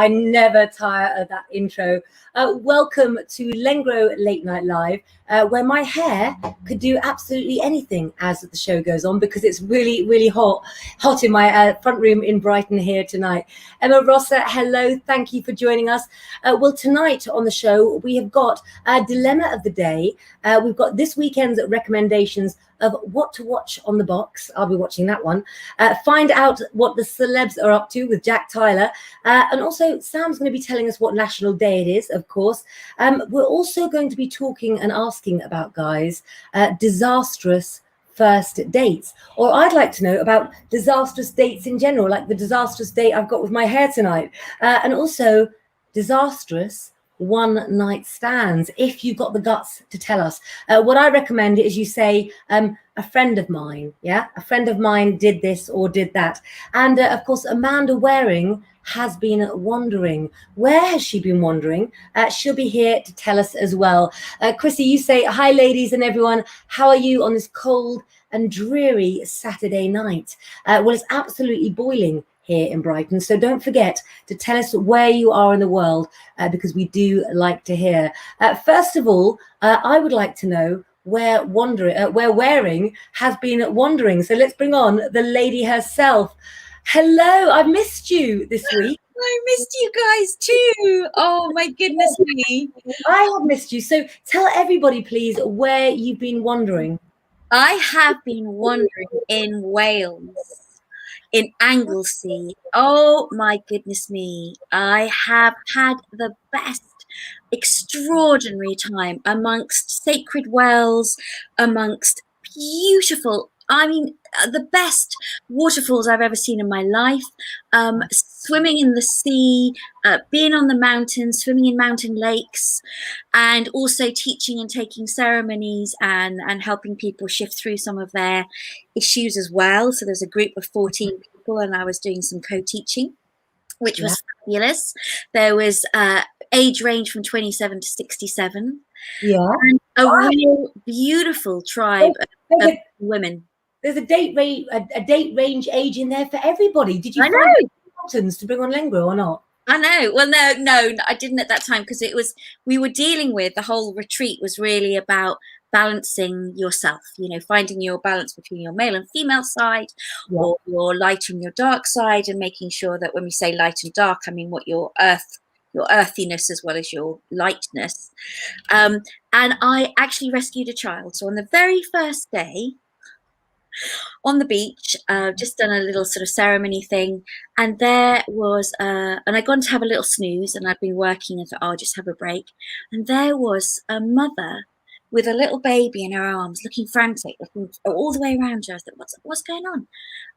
I never tire of that intro. Welcome to Lengro Late Night Live, where my hair could do absolutely anything as the show goes on, because it's really, really hot in my front room in Brighton here tonight. Emma Rosser, hello, thank you for joining us. Well, tonight on the show, we have got a dilemma of the day. We've got this weekend's recommendations of what to watch on the box. I'll be watching that one. Find out what the celebs are up to with Jack Tyler. And also, Sam's going to be telling us what National Day it is, of course. We're also going to be talking and asking about, guys, disastrous first dates. Or I'd like to know about disastrous dates in general, like the disastrous date I've got with my hair tonight. And also disastrous one-night stands, if you've got the guts to tell us. What I recommend is you say, a friend of mine, a friend of mine did this or did that. And of course, Amanda Waring has been wandering. Where has she been wandering? She'll be here to tell us as well. Chrissy, you say, hi ladies and everyone, how are you on this cold and dreary Saturday night? Well, it's absolutely boiling here in Brighton. So don't forget to tell us where you are in the world, because we do like to hear. First of all, I would like to know where Waring has been wandering. So let's bring on the lady herself. Hello, I've missed you this week. I missed you guys too. Oh my goodness me. I have missed you. So tell everybody, please, where you've been wandering. I have been wandering in Wales, in Anglesey. Oh my goodness me. I have had the best, extraordinary time amongst sacred wells, amongst beautiful, the best waterfalls I've ever seen in my life, swimming in the sea, being on the mountains, swimming in mountain lakes, and also teaching and taking ceremonies and helping people shift through some of their issues as well. So there's a group of 14 people and I was doing some co-teaching, which was fabulous. There was age range from 27 to 67. And a real beautiful tribe of women. There's a date range age in there for everybody. Did you find mountains to bring on Lengro or not? I know. Well, no, I didn't at that time, because we were dealing with, the whole retreat was really about balancing yourself, finding your balance between your male and female side, or your light and your dark side, and making sure that when we say light and dark, I mean what your earthiness as well as your lightness. And I actually rescued a child. So on the very first day, on the beach, just done a little sort of ceremony thing, and there was and I'd gone to have a little snooze, and I'd been working and thought, I'll just have a break, and there was a mother with a little baby in her arms, looking frantic, looking all the way around her. I thought, what's going on?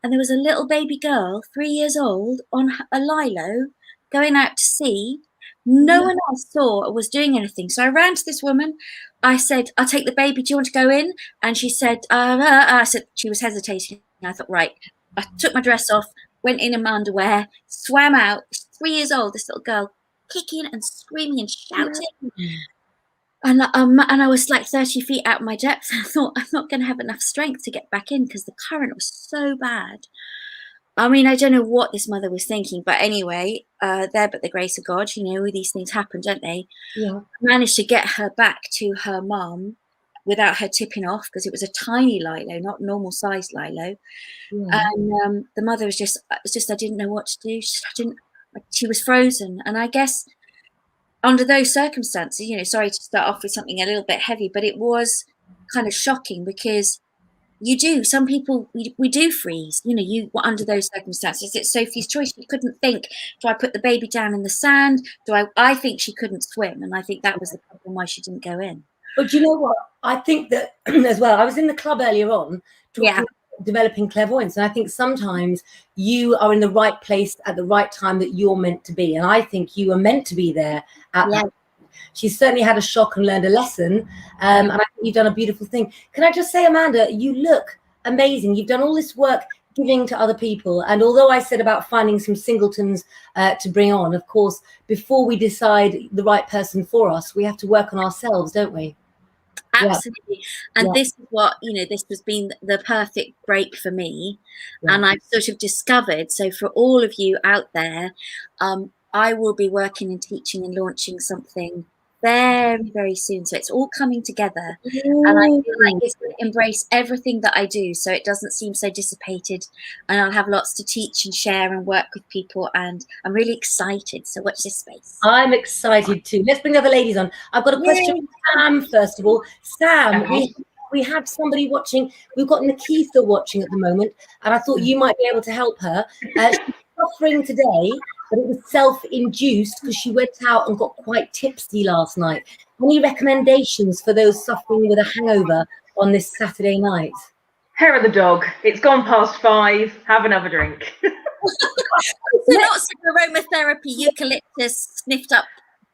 And there was a little baby girl, 3 years old, on a lilo, going out to sea. No one else saw or was doing anything. So I ran to this woman. I said, I'll take the baby. Do you want to go in? And she said, I said, she was hesitating. I thought, right. I took my dress off, went in my underwear, swam out. 3 years old, this little girl, kicking and screaming and shouting. And I was like 30 feet out of my depth. I thought, I'm not going to have enough strength to get back in because the current was so bad. I mean, I don't know what this mother was thinking, but anyway, there but the grace of God, these things happen, don't they? Yeah. I managed to get her back to her mum without her tipping off, because it was a tiny lilo, not normal sized lilo. Yeah. And the mother was just, I didn't know what to do. She was frozen. And I guess under those circumstances, sorry to start off with something a little bit heavy, but it was kind of shocking, because some people, we do freeze, you under those circumstances. It's Sophie's choice. She couldn't think, do I put the baby down in the sand? I think she couldn't swim. And I think that was the problem why she didn't go in. But you know what? I think that as well, I was in the club earlier on talking about developing clairvoyance. And I think sometimes you are in the right place at the right time that you're meant to be. And I think you were meant to be there at that. She certainly had a shock and learned a lesson. And I think you've done a beautiful thing. Can I just say, Amanda, you look amazing. You've done all this work giving to other people. And although I said about finding some singletons to bring on, of course, before we decide the right person for us, we have to work on ourselves, don't we? Absolutely. And this is what, this has been the perfect break for me. And I've sort of discovered, so for all of you out there, I will be working and teaching and launching something very, very soon. So it's all coming together. And I feel like it's going to embrace everything that I do, so it doesn't seem so dissipated. And I'll have lots to teach and share and work with people. And I'm really excited. So watch this space. I'm excited too. Let's bring the other ladies on. I've got a question for Sam, first of all. Sam, we have somebody watching. We've got Nikita watching at the moment, and I thought you might be able to help her. She's suffering today, but it was self-induced because she went out and got quite tipsy last night. Any recommendations for those suffering with a hangover on this Saturday night? Hair of the dog. It's gone past 5. Have another drink. So not some aromatherapy, eucalyptus, sniffed up,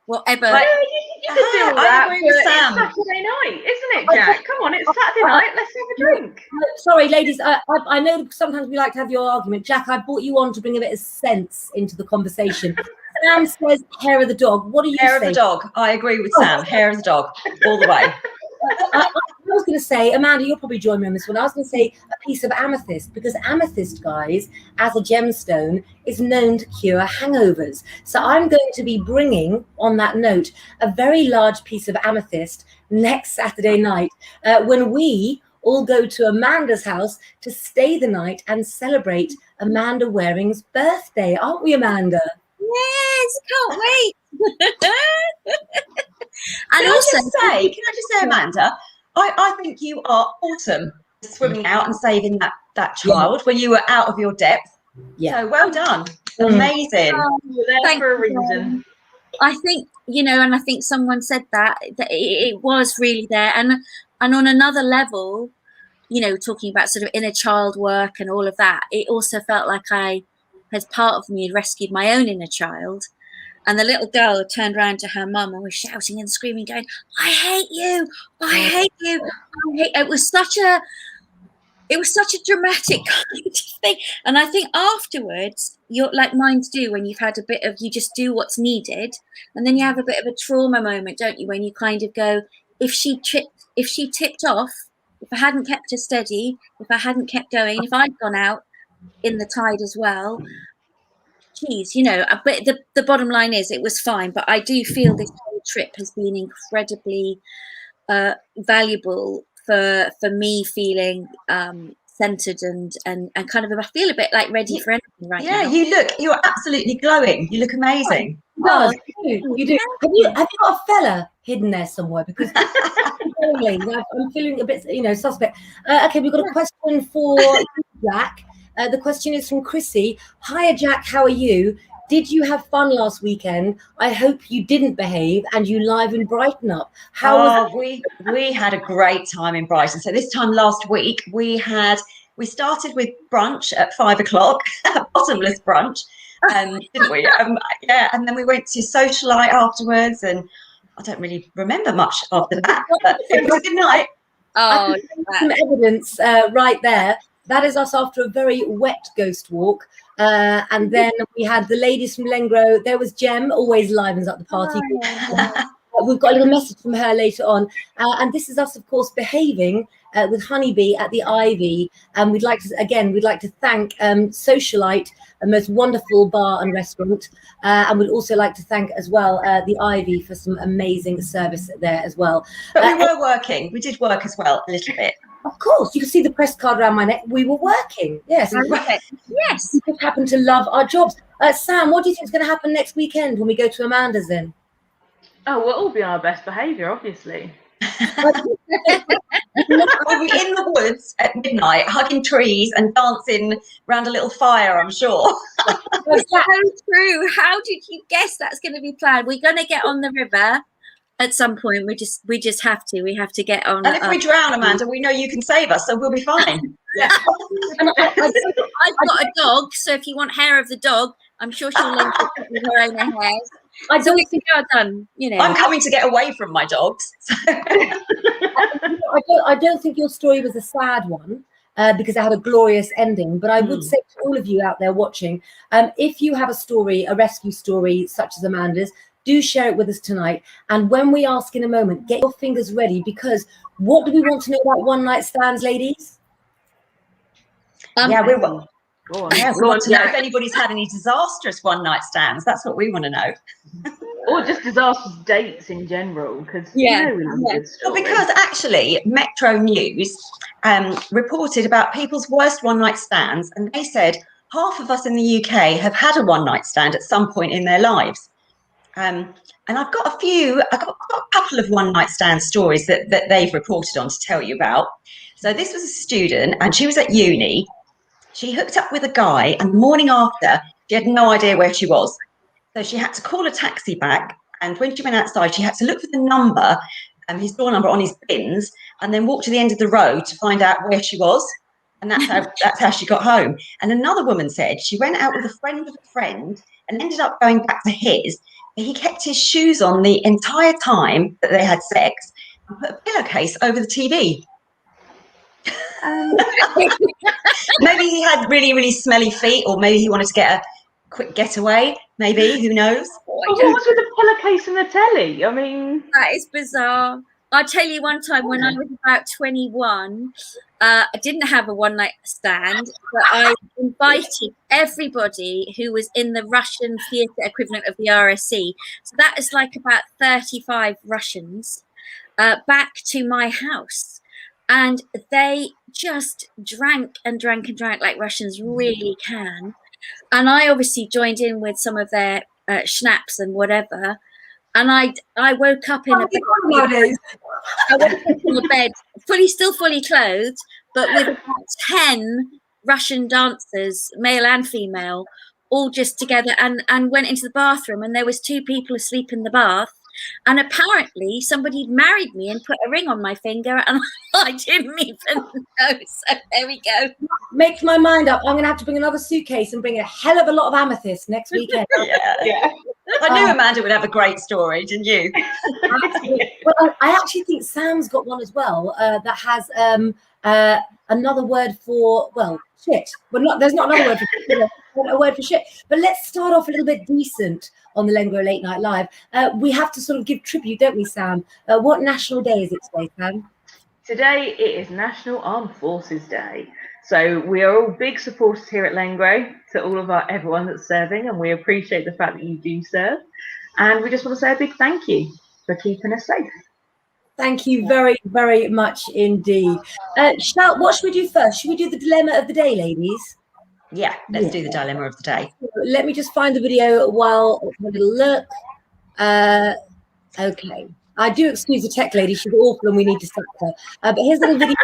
whatever. Like, you could do all that, but it's Saturday night, isn't it, Jack? Come on, it's Saturday night. Let's have a drink. Sorry, ladies. I know sometimes we like to have your argument. Jack, I brought you on to bring a bit of sense into the conversation. Sam says hair of the dog. What do you say? Hair of the dog. I agree with Sam. Hair of the dog. All the way. I was going to say, Amanda, you'll probably join me on this one. I was going to say a piece of amethyst, because amethyst, guys, as a gemstone, is known to cure hangovers. So I'm going to be bringing, on that note, a very large piece of amethyst next Saturday night when we all go to Amanda's house to stay the night and celebrate Amanda Waring's birthday. Aren't we, Amanda? Yes, can't wait. And Can also, I just say, Amanda, I think you are awesome swimming out and saving that child when you were out of your depth. Yeah. So well done. Amazing. You're there for a reason. I think, and I think someone said that it was really there. And on another level, talking about sort of inner child work and all of that, it also felt like as part of me, had rescued my own inner child. And the little girl turned around to her mum and was shouting and screaming, going, "I hate you! I hate you!" It was such a dramatic kind of thing. And I think afterwards, you're like minds do when you've had a bit of, you just do what's needed, and then you have a bit of a trauma moment, don't you? When you kind of go, if she tipped off, if I hadn't kept her steady, if I hadn't kept going, if I'd gone out in the tide as well. Geez, but the bottom line is it was fine. But I do feel this whole trip has been incredibly valuable for me, feeling centered and kind of, I feel a bit like ready for anything right now. Yeah, you're absolutely glowing. You look amazing. Oh, you do. Have you got a fella hidden there somewhere? Because I'm feeling a bit, suspect. Okay, we've got a question for Jack. The question is from Chrissy. Hiya, Jack. How are you? Did you have fun last weekend? I hope you didn't behave and you livened Brighton up. How was it? We had a great time in Brighton. So this time last week, we started with brunch at 5 o'clock, bottomless brunch, didn't we? And then we went to socialite afterwards, and I don't really remember much after that, but it was a good night. Oh, some evidence right there. That is us after a very wet ghost walk. And then we had the ladies from Lengro. There was Jem, always livens up the party. We've got a little message from her later on. And this is us, of course, behaving with Honeybee at the Ivy. And we'd like to thank Socialite, a most wonderful bar and restaurant. And we'd also like to thank as well the Ivy for some amazing service there as well. But we were working. We did work as well, a little bit. Of course, you can see the press card around my neck. We were working. Yes. Yes. We just happen to love our jobs. Sam, what do you think is going to happen next weekend when we go to Amanda's then? Oh, we'll all be on our best behaviour, obviously. We'll be in the woods at midnight, hugging trees and dancing around a little fire, I'm sure. That's so true. How did you guess that's going to be planned? We're going to get on the river at some point. We just have to. We have to get on. And if we drown, Amanda, we know you can save us, so we'll be fine. Yeah. I've got a dog, so if you want hair of the dog, I'm sure she'll link it with her own hair. I don't think we are done. I'm coming to get away from my dogs. I don't think your story was a sad one. Because it had a glorious ending. But I would say to all of you out there watching, if you have a story, a rescue story such as Amanda's, do share it with us tonight. And when we ask in a moment, get your fingers ready, because what do we want to know about one night stands, ladies? Yeah, Go on. Yeah, we Go want on, to know if Jack. anybody's had any disastrous one-night stands. That's what we want to know. Or just disastrous dates in general, because Yeah, we love a good Well, story. because actually, Metro News reported about people's worst one-night stands, and they said half of us in the UK have had a one-night stand at some point in their lives. And I've got a couple of one-night stand stories that they've reported on to tell you about. So this was a student, and she was at uni. She hooked up with a guy, and the morning after, she had no idea where she was. So she had to call a taxi back. And when she went outside, she had to look for the number, his door number on his bins, and then walk to the end of the road to find out where she was. And that's how she got home. And another woman said she went out with a friend of a friend and ended up going back to his. But he kept his shoes on the entire time that they had sex and put a pillowcase over the TV. Maybe he had really, really smelly feet, or maybe he wanted to get a quick getaway. Maybe, who knows? But what was with the pillowcase and the telly? I mean, that is bizarre. I'll tell you one time when I was about 21, I didn't have a one-night stand, but I invited everybody who was in the Russian theatre equivalent of the RSC. So that is like about 35 Russians back to my house. And they just drank and drank and drank like Russians really can. And I obviously joined in with some of their schnapps and whatever. And I woke up in a bed. I woke up in a bed, still fully clothed, but with about 10 Russian dancers, male and female, all just together, and went into the bathroom, and there was 2 people asleep in the bath. And apparently somebody married me and put a ring on my finger, and I didn't even know. So there we go. Make my mind up. I'm going to have to bring another suitcase and bring a hell of a lot of amethyst next weekend. Yeah. I knew Amanda would have a great story, didn't you? Well, I actually think Sam's got one as well that has another word for, well, shit. Well, there's not another word for shit, a word for shit. But let's start off a little bit decent on the Lengro Late Night Live. We have to sort of give tribute, don't we, Sam? What national day is it today, Sam? today it is National Armed Forces Day. So we are all big supporters here at Lengro to everyone that's serving, and we appreciate the fact that you do serve. And we just want to say a big thank you for keeping us safe. Thank you very, very much indeed. What should we do first? Should we do the dilemma of the day, ladies? Yeah, let's do the dilemma of the day. Let me just find the video while I have a little look. Okay. I do excuse the tech lady. She's awful and we need to sack her. But here's a little video.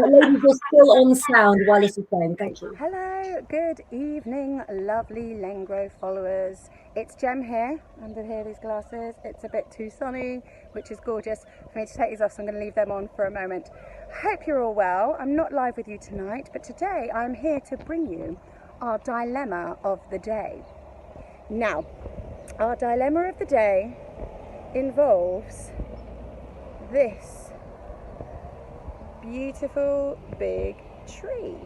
Ladies are still on sound while this is playing. Thank you. Hello, good evening, lovely Lengro followers. It's Jem here, under here these glasses. It's a bit too sunny, which is gorgeous for me to take these off, so I'm going to leave them on for a moment. Hope you're all well. I'm not live with you tonight, but today I'm here to bring you our dilemma of the day. Now, our dilemma of the day involves this beautiful big tree.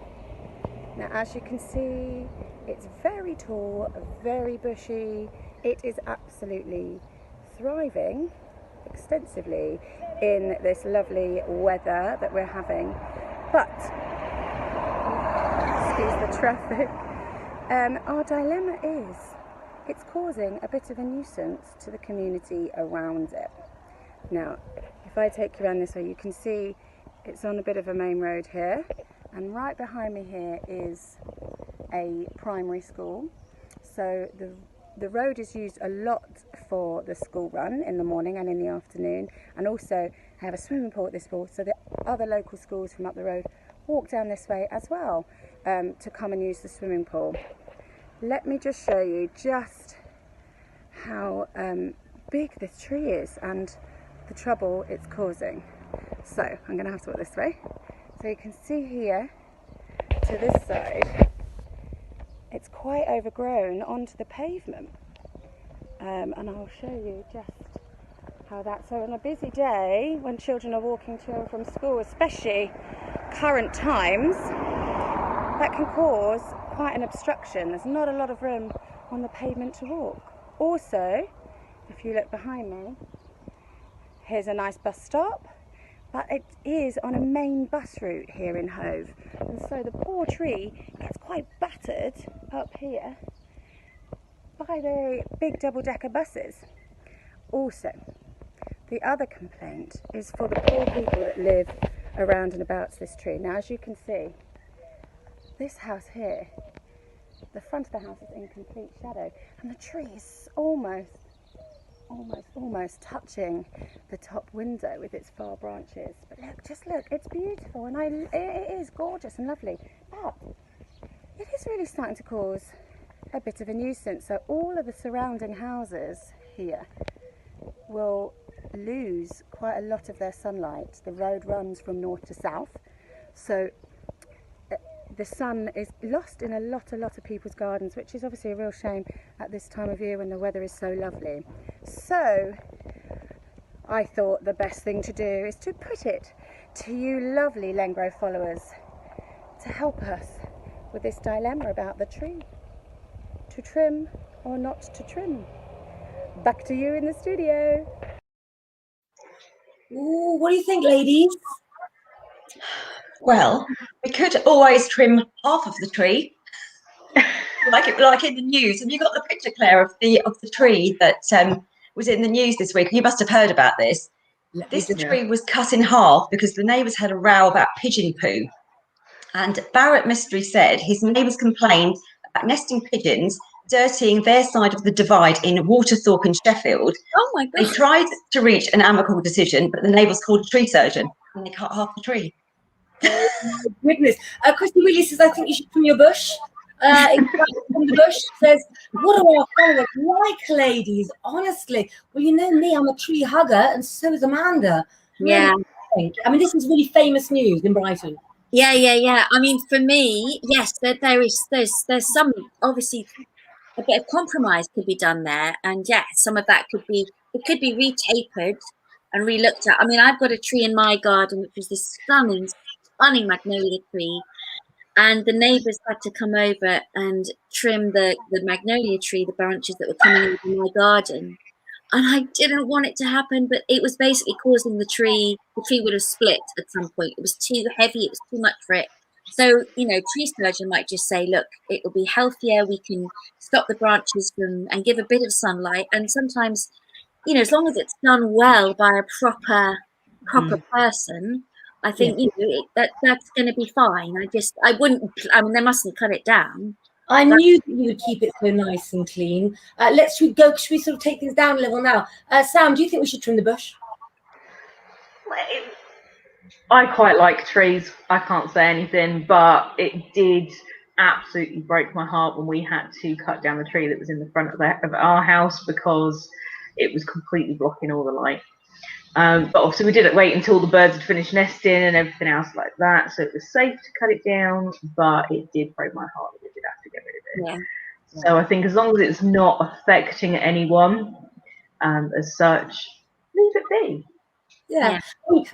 Now, as you can see, it's very tall, very bushy. It is absolutely thriving extensively in this lovely weather that we're having. But, excuse the traffic, our dilemma is it's causing a bit of a nuisance to the community around it. Now, if I take you around this way, you can see it's on a bit of a main road here, and right behind me here is a primary school. So the road is used a lot for the school run in the morning and in the afternoon, and also I have a swimming pool at this pool, so the other local schools from up the road walk down this way as well to come and use the swimming pool. Let me just show you just how big this tree is and the trouble it's causing. So I'm going to have to walk this way. So you can see here to this side, it's quite overgrown onto the pavement. And I'll show you just how that, so on a busy day when children are walking to and from school, especially current times, that can cause quite an obstruction. There's not a lot of room on the pavement to walk. Also, if you look behind me, here's a nice bus stop but it is on a main bus route here in Hove, and so the poor tree gets quite battered up here by the big double-decker buses. Also, the other complaint is for the poor people that live around and about this tree. Now, as you can see, this house here, the front of the house is in complete shadow, and the tree is almost touching the top window with its far branches. But look, just look, it's beautiful, and it is gorgeous and lovely, but it is really starting to cause a bit of a nuisance. So all of the surrounding houses here will lose quite a lot of their sunlight. The road runs from north to south, so the sun is lost in a lot of people's gardens, which is obviously a real shame at this time of year when the weather is so lovely. So I thought the best thing to do is to put it to you lovely Lengro followers to help us with this dilemma about the tree, to trim or not to trim. Back to you in the studio. Ooh, what do you think, ladies? Well, we could always trim half of the tree, like in the news. Have you got the picture, Claire, of the tree that was in the news this week? You must have heard about this. This tree was cut in half because the neighbours had a row about pigeon poo. And Barrett Mystery said his neighbours complained about nesting pigeons dirtying their side of the divide in Waterthorpe and Sheffield. Oh my They God. tried to reach an amicable decision, but the neighbours called a tree surgeon and they cut half the tree. Oh my goodness. Christy Wheatley says, I think you should trim your bush. From the bush says, what do our followers like, ladies? Honestly. Well, you know me, I'm a tree hugger, and so is Amanda. Yeah. Really, I mean, this is really famous news in Brighton. Yeah. I mean, for me, yes, there's some, obviously a bit of compromise could be done there, and yeah, some of that could be retapered and re-looked at. I mean, I've got a tree in my garden which was this stunning magnolia tree, and the neighbours had to come over and trim the magnolia tree, the branches that were coming into my garden. And I didn't want it to happen, but it was basically causing the tree would have split at some point. It was too heavy, it was too much for it. So, you know, tree surgeon might just say, look, it will be healthier, we can stop the branches from and give a bit of sunlight. And sometimes, you know, as long as it's done well by a proper person, I think you know that's going to be fine. I mean, they mustn't cut it down. I knew that you would keep it so nice and clean. Should we sort of take things down a level now? Sam, do you think we should trim the bush? I quite like trees. I can't say anything, but it did absolutely break my heart when we had to cut down the tree that was in the front of our house because it was completely blocking all the light. But obviously we didn't wait until the birds had finished nesting and everything else like that, so it was safe to cut it down, but it did break my heart that we did have to get rid of it. Yeah. So I think as long as it's not affecting anyone as such, leave it be. Yeah.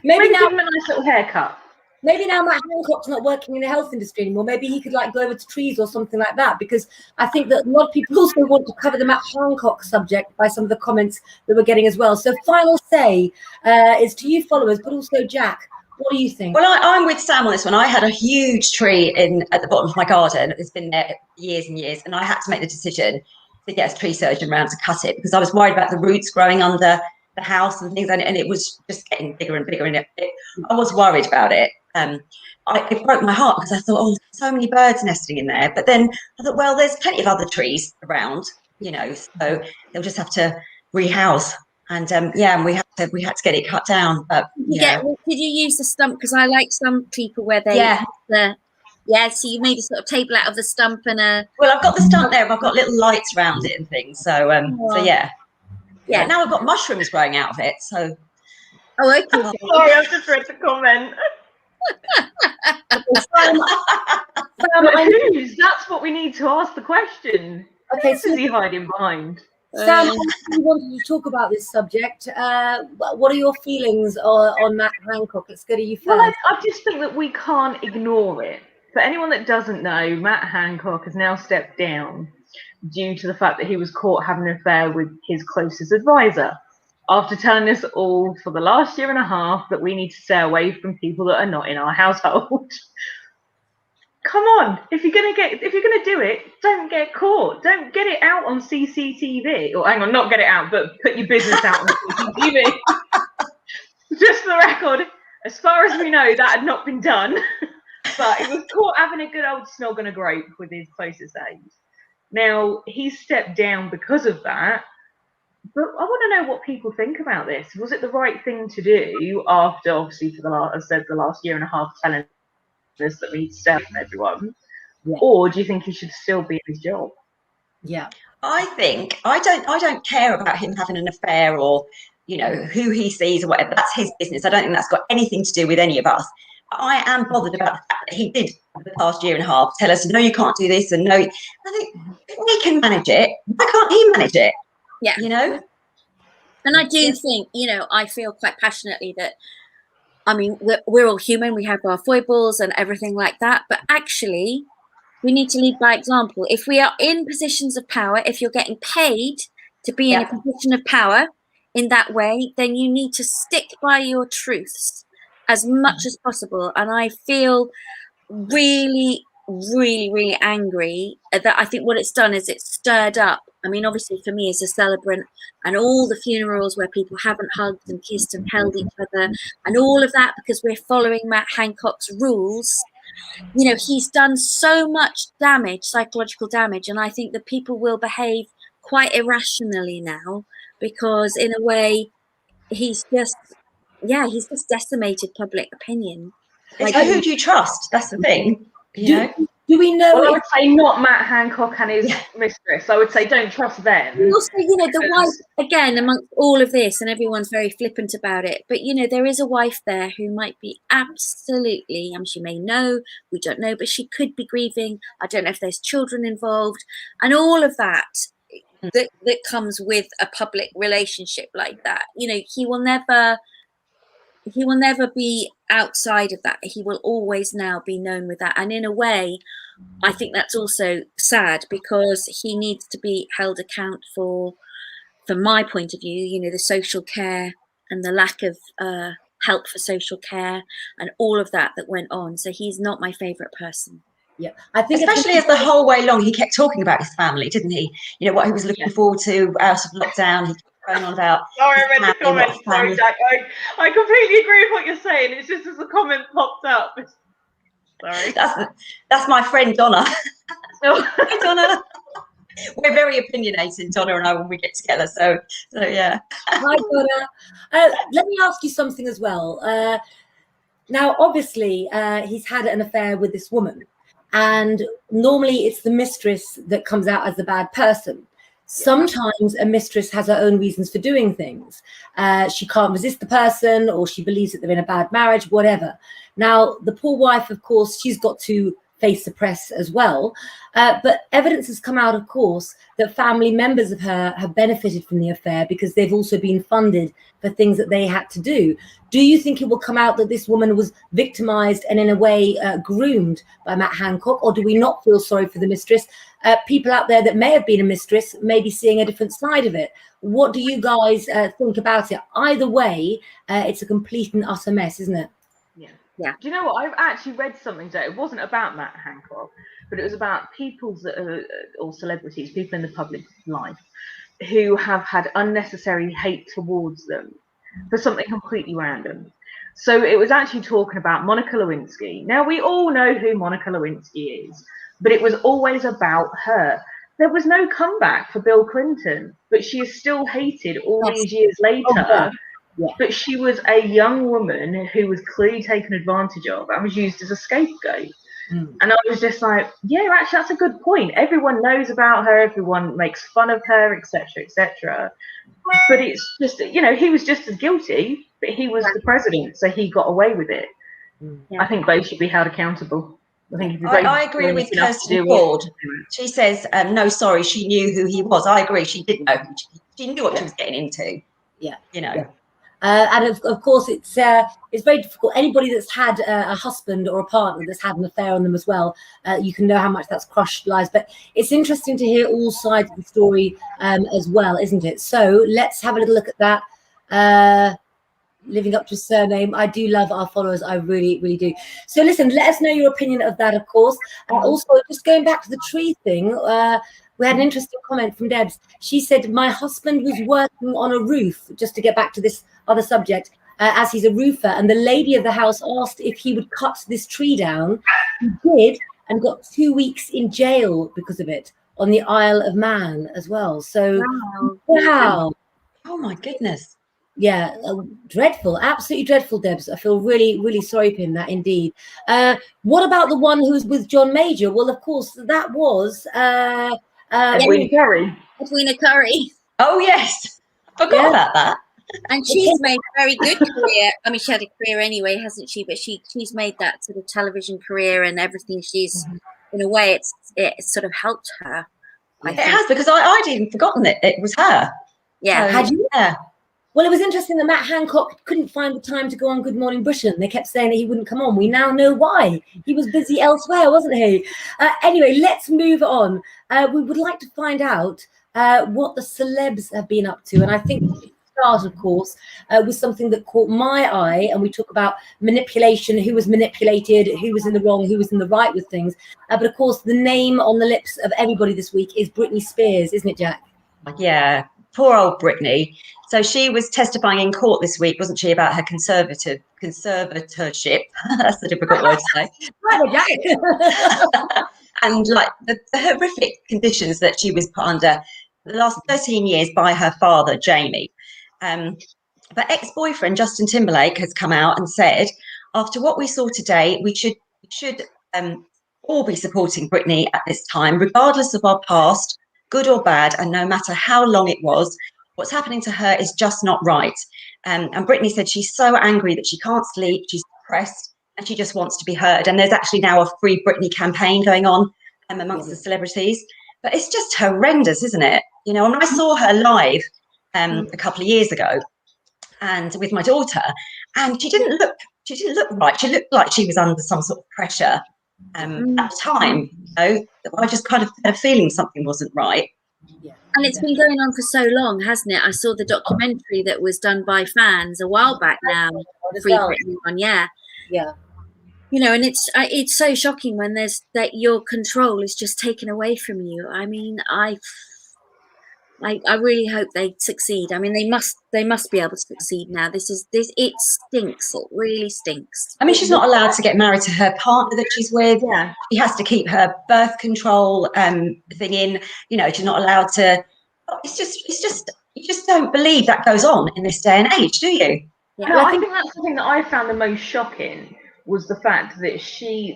Maybe now give him a nice little haircut. Maybe now Matt Hancock's not working in the health industry anymore. Maybe he could like go over to trees or something like that, because I think that a lot of people also want to cover the Matt Hancock subject by some of the comments that we're getting as well. So final say is to you followers, but also Jack. What do you think? Well, I'm with Sam on this one. I had a huge tree at the bottom of my garden. It's been there years and years, and I had to make the decision to get a tree surgeon around to cut it because I was worried about the roots growing under the house and things, and it was just getting bigger and bigger, and I was worried about it. It broke my heart because I thought, oh, so many birds nesting in there. But then I thought, well, there's plenty of other trees around, you know, so they'll just have to rehouse. And and we had to get it cut down. But did you use the stump? Because I like some people where they so you made a sort of table out of the stump and a. Well, I've got the stump there. I've got little lights around it and things. So yeah. But now I've got mushrooms growing out of it. So. Oh, okay. Sorry, I've just read the comment. That's what we need to ask the question. Okay, so is he hiding behind? Sam, we wanted to talk about this subject. What are your feelings on Matt Hancock? Let's go to you first. Well, I just think that we can't ignore it. For anyone that doesn't know, Matt Hancock has now stepped down due to the fact that he was caught having an affair with his closest advisor. after telling us all for the last year and a half that we need to stay away from people that are not in our household. Come on, if you're gonna do it, don't get caught. Don't get it out on CCTV. Or hang on, not get it out, but put your business out on CCTV. Just for the record, as far as we know, that had not been done. But he was caught having a good old snog and a grope with his closest aides. Now, he's stepped down because of that. But I want to know what people think about this. Was it the right thing to do after, obviously, for the last year and a half telling us that we need to stay from everyone? Yeah. Or do you think he should still be in his job? Yeah. I think I don't care about him having an affair or, you know, who he sees or whatever. That's his business. I don't think that's got anything to do with any of us. I am bothered about the fact that he did the past year and a half tell us, no, you can't do this, and no. I think if we can manage it, why can't he manage it? Yeah. You know? And I do think, you know, I feel quite passionately that, I mean, we're all human. We have our foibles and everything like that. But actually, we need to lead by example. If we are in positions of power, if you're getting paid to be in a position of power in that way, then you need to stick by your truths as much as possible. And I feel really, really, really angry that I think what it's done is it's stirred up. I mean, obviously for me as a celebrant, and all the funerals where people haven't hugged and kissed and held each other and all of that, because we're following Matt Hancock's rules, you know, he's done so much damage, psychological damage. And I think that people will behave quite irrationally now because in a way he's just decimated public opinion. Like, who do you trust? That's the thing. Do we know? Well, I would say not Matt Hancock and his mistress. I would say don't trust them. Also, you know, the wife, again, amongst all of this, and everyone's very flippant about it, but, you know, there is a wife there who might be absolutely, she may know, we don't know, but she could be grieving. I don't know if there's children involved, and all of that comes with a public relationship like that. You know, he will never be outside of that. He will always now be known with that. And in a way, I think that's also sad because he needs to be held account for, from my point of view, you know, the social care and the lack of help for social care and all of that went on. So he's not my favourite person. Yeah, I think especially as the whole way along he kept talking about his family, didn't he? You know, what he was looking forward to out of lockdown. He kept going on about. Sorry, I read the comment. Sorry, Jack. I completely agree with what you're saying. It's just as the comment popped up. Sorry. That's my friend Donna. Hi, Donna. We're very opinionated, Donna and I, when we get together. So yeah. Hi, Donna. Let me ask you something as well. Now, obviously, he's had an affair with this woman. And normally it's the mistress that comes out as the bad person. Sometimes a mistress has her own reasons for doing things. She can't resist the person, or she believes that they're in a bad marriage, whatever. Now, the poor wife, of course, she's got to face the press as well. But evidence has come out, of course, that family members of her have benefited from the affair because they've also been funded for things that they had to do. Do you think it will come out that this woman was victimized and in a way groomed by Matt Hancock, or do we not feel sorry for the mistress? People out there that may have been a mistress may be seeing a different side of it. What do you guys think about it? Either way, it's a complete and utter mess, isn't it? Yeah. Do you know what? I've actually read something today. It wasn't about Matt Hancock, but it was about people or celebrities, people in the public life, who have had unnecessary hate towards them for something completely random. So it was actually talking about Monica Lewinsky. Now, we all know who Monica Lewinsky is, but it was always about her. There was no comeback for Bill Clinton, but she is still hated all these years later. Yeah. But she was a young woman who was clearly taken advantage of and was used as a scapegoat. And I was just like, yeah, actually, that's a good point. Everyone knows about her. Everyone makes fun of her, etc., etc. But it's just, you know, he was just as guilty, but he was the president, so he got away with it. Yeah. I think both should be held accountable. I agree with Kirsten Ford. She says, no, sorry, she knew who he was. I agree. She did know. She knew what she was getting into. Yeah. You know. Yeah. And of course, it's very difficult. Anybody that's had a husband or a partner that's had an affair on them as well, you can know how much that's crushed lives. But it's interesting to hear all sides of the story as well, isn't it? So let's have a little look at that. living up to his surname. I do love our followers. I really, really do. So listen, let us know your opinion of that, of course. Also, just going back to the tree thing, we had an interesting comment from Debs. She said, my husband was working on a roof, just to get back to this other subject, as he's a roofer, and the lady of the house asked if he would cut this tree down. He did, and got 2 weeks in jail because of it, on the Isle of Man as well. So, wow. Oh my goodness. Yeah, dreadful, absolutely dreadful, Debs. I feel really, really sorry for him, that indeed. What about the one who's with John Major? Well, of course, that was Edwina Curry. Edwina Curry. Oh, yes. Forgot about that. And she's made a very good career. I mean, she had a career anyway, hasn't she? But she's made that sort of television career and everything. She's, in a way, it's sort of helped her. I think. Has, because I'd even forgotten that it was her. Yeah. So, had you? Yeah. Well, it was interesting that Matt Hancock couldn't find the time to go on Good Morning Britain. They kept saying that he wouldn't come on. We now know why. He was busy elsewhere, wasn't he? Anyway, let's move on. We would like to find out what the celebs have been up to. And I think we start, of course, with something that caught my eye. And we talk about manipulation, who was manipulated, who was in the wrong, who was in the right with things. But, of course, the name on the lips of everybody this week is Britney Spears, isn't it, Jack? Yeah. Poor old Britney. So she was testifying in court this week, wasn't she, about her conservatorship? That's a difficult word to say. And like the horrific conditions that she was put under the last 13 years by her father, Jamie. But ex-boyfriend Justin Timberlake has come out and said, after what we saw today, we should all be supporting Britney at this time, regardless of our past, good or bad, and no matter how long it was. What's happening to her is just not right. And Britney said she's so angry that she can't sleep, she's depressed, and she just wants to be heard. And there's actually now a Free Britney campaign going on amongst the celebrities. But it's just horrendous, isn't it? You know, and I saw her live a couple of years ago, and with my daughter, and she didn't look right. She looked like she was under some sort of pressure at the time. You know, I just kind of had a feeling something wasn't right. And it's been going on for so long, hasn't it? I saw the documentary that was done by fans a while back now. Free Britney on, yeah. You know, and it's so shocking when there's that your control is just taken away from you. I mean, I really hope they succeed. I mean, they must be able to succeed now. It stinks. It really stinks. I mean, she's not allowed to get married to her partner that she's with. Yeah. She has to keep her birth control thing in. You know, she's not allowed to. It's just you just don't believe that goes on in this day and age, do you? Yeah. No, I think that's the thing that I found the most shocking was the fact that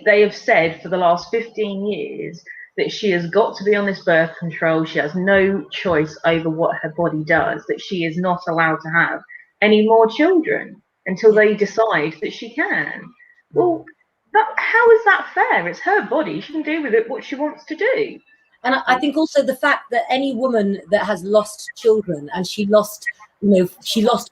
they have said for the last 15 years that she has got to be on this birth control. She has no choice over what her body does, that she is not allowed to have any more children until they decide that she can. Well, how is that fair? It's her body. She can do with it what she wants to do. And I think also the fact that any woman that has lost children and she lost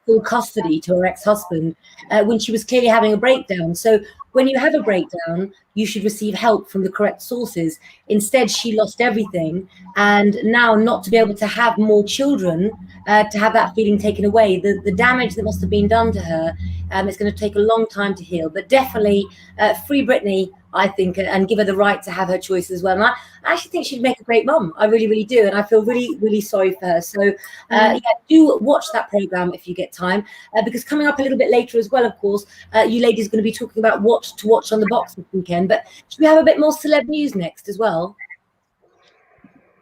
full custody to her ex-husband when she was clearly having a breakdown. So when you have a breakdown, you should receive help from the correct sources. Instead, she lost everything. And now not to be able to have more children, to have that feeling taken away, the damage that must have been done to her, it's going to take a long time to heal. But definitely free Britney, I think, and give her the right to have her choice as well. And I actually think she'd make a great mum. I really, really do. And I feel really, really sorry for her. So do watch that programme if you get time, because coming up a little bit later as well, of course, you ladies are going to be talking about what to watch on the box this weekend. But should we have a bit more celeb news next as well?